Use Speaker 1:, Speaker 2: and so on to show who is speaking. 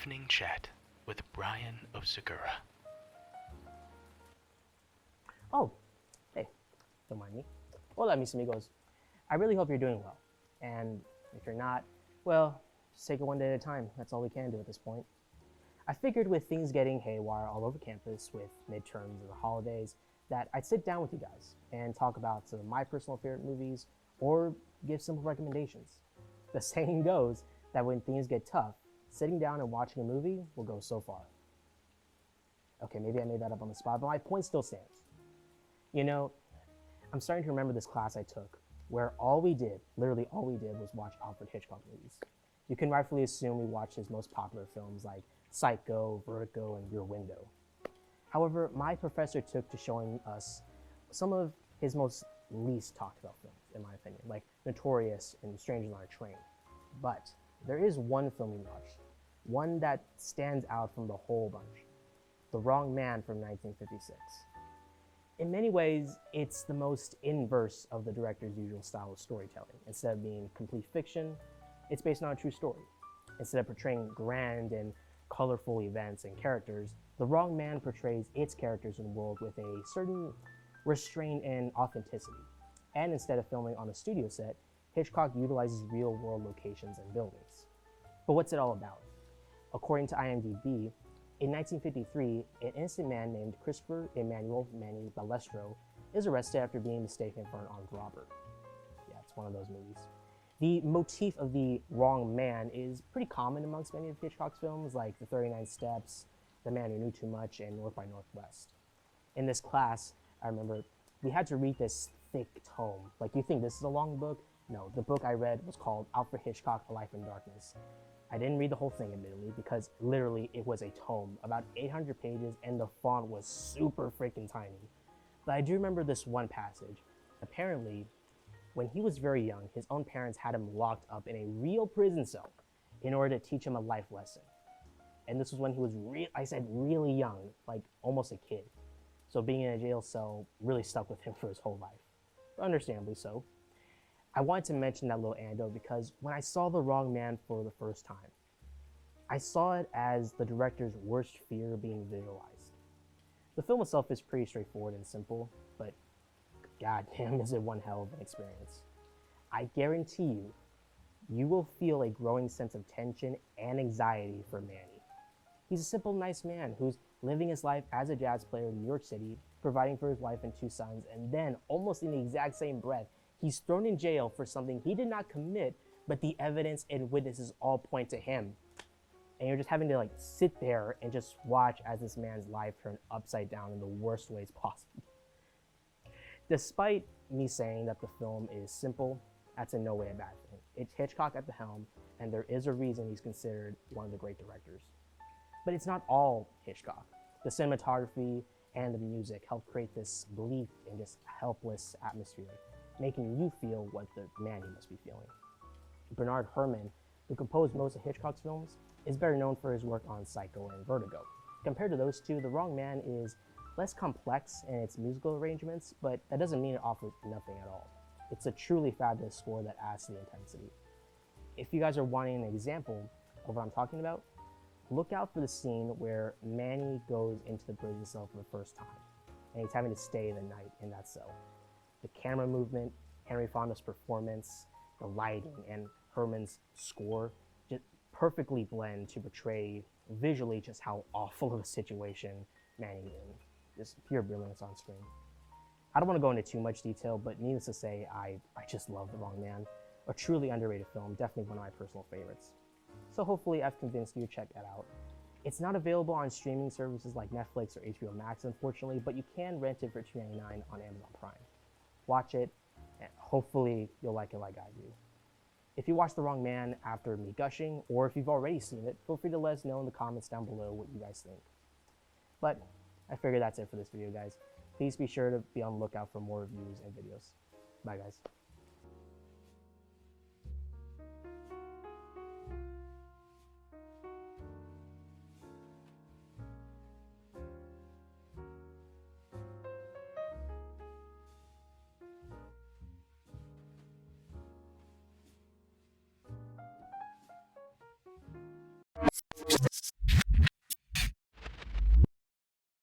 Speaker 1: Evening Chat with Brian Oseguera.
Speaker 2: Oh, hey, don't mind me. Hola, mis amigos. I really hope you're doing well. And if you're not, well, just take it one day at a time. That's all we can do at this point. I figured with things getting haywire all over campus with midterms and the holidays, that I'd sit down with you guys and talk about some of my personal favorite movies or give simple recommendations. The saying goes that when things get tough, sitting down and watching a movie will go so far. Okay, maybe I made that up on the spot, but my point still stands. You know, I'm starting to remember this class I took where all we did, literally all we did, was watch Alfred Hitchcock movies. You can rightfully assume we watched his most popular films like Psycho, Vertigo, and Rear Window. However, my professor took to showing us some of his most least talked about films, in my opinion, like Notorious and Strangers on a Train. But there is one film we watched, one that stands out from the whole bunch, The Wrong Man from 1956. In many ways, it's the most inverse of the director's usual style of storytelling. Instead of being complete fiction, it's based on a true story. Instead of portraying grand and colorful events and characters, The Wrong Man portrays its characters and world with a certain restraint and authenticity. And instead of filming on a studio set, Hitchcock utilizes real-world locations and buildings. But what's it all about? According to IMDb, in 1953, an innocent man named Christopher Emmanuel Manny Balestro is arrested after being mistaken for an armed robber. Yeah, it's one of those movies. The motif of the wrong man is pretty common amongst many of Hitchcock's films, like The 39 Steps, The Man Who Knew Too Much, and North by Northwest. In this class, I remember we had to read this thick tome. Like, you think this is a long book? No, the book I read was called Alfred Hitchcock, A Life in Darkness. I didn't read the whole thing, admittedly, because literally it was a tome, about 800 pages, and the font was super freaking tiny. But I do remember this one passage. Apparently, when he was very young, his own parents had him locked up in a real prison cell in order to teach him a life lesson. And this was when he was really young, like almost a kid. So being in a jail cell really stuck with him for his whole life. Understandably so. I wanted to mention that little anecdote because when I saw The Wrong Man for the first time, I saw it as the director's worst fear being visualized. The film itself is pretty straightforward and simple, but goddamn is it one hell of an experience. I guarantee you, you will feel a growing sense of tension and anxiety for Manny. He's a simple, nice man who's living his life as a jazz player in New York City, providing for his wife and two sons, and then, almost in the exact same breath, he's thrown in jail for something he did not commit, but the evidence and witnesses all point to him. And you're just having to sit there and just watch as this man's life turn upside down in the worst ways possible. Despite me saying that the film is simple, that's in no way a bad thing. It's Hitchcock at the helm, and there is a reason he's considered one of the great directors. But it's not all Hitchcock. The cinematography and the music help create this bleak and just helpless atmosphere, making you feel what the man he must be feeling. Bernard Herrmann, who composed most of Hitchcock's films, is better known for his work on Psycho and Vertigo. Compared to those two, The Wrong Man is less complex in its musical arrangements, but that doesn't mean it offers nothing at all. It's a truly fabulous score that adds to the intensity. If you guys are wanting an example of what I'm talking about, look out for the scene where Manny goes into the prison cell for the first time, and he's having to stay the night in that cell. The camera movement, Henry Fonda's performance, the lighting, and Herrmann's score just perfectly blend to portray visually just how awful of a situation Manny's in. Just pure brilliance on screen. I don't want to go into too much detail, but needless to say, I just love The Wrong Man. A truly underrated film, definitely one of my personal favorites. So hopefully I've convinced you to check that out. It's not available on streaming services like Netflix or HBO Max, unfortunately, but you can rent it for $2.99 on Amazon Prime. Watch it, and hopefully you'll like it like I do. If you watch The Wrong Man after me gushing, or if you've already seen it, feel free to let us know in the comments down below what you guys think. But I figure that's it for this video, guys. Please be sure to be on the lookout for more reviews and videos. Bye, guys.